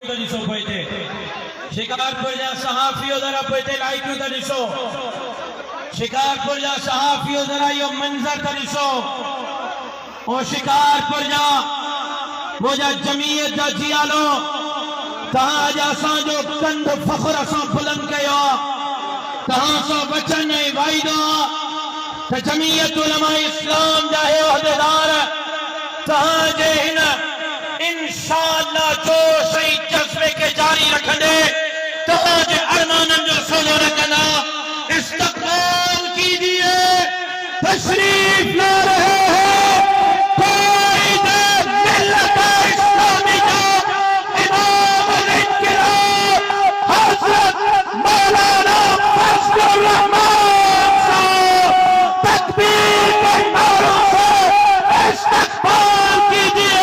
تدیسو پویتے شکار پر جا صحافیو ذرا پویتے لائکیو تدیسو شکار پر جا صحافیو ذرا یہ منظر تدیسو اور شکار پر جا وہ جا جمعیت جا جیالو تہاں جا سان جو کند فخر سان بلند کیا تہاں سو بچن وائدہ کہ جمعیت علماء اسلام جاہے عہدیدار تہاں جے ہن انشاءاللہ جو صحیح جذبے کے جاری رکھنے تہاں جے ارمانن جو سولو رکھنا استقبال کیجئے تشریف لا رہے ہیں قائد ملت اسلامی کا امام الانقلاب حضرت مولانا فضل الرحمان صاحب تکبیر کے نعروں سے استقبال کیجئے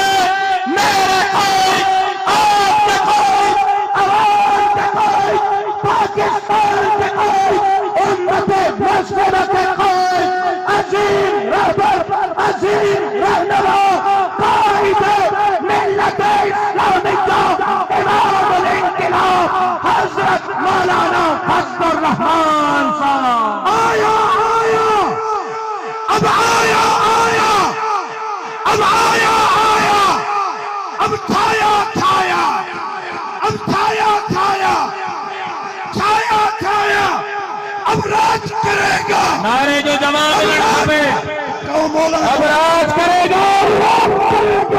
میرے قائد آپ کے قائد عوام کے قائد پاکستان کے قائد امت مسلمہ کے قائد عظیم رہبر عظیم رہنما قائد ملت اسلامی کا امام الانقلاب حضرت مولانا فضل الرحمان صاحب آیا آیا اب آیا آیا اب آیا آیا اب تھایا تھایا اب تھایا تھایا چھایا چھایا اب راج کرے گا نعرے جو جماعت لڑھا پہ اب راج کرے گا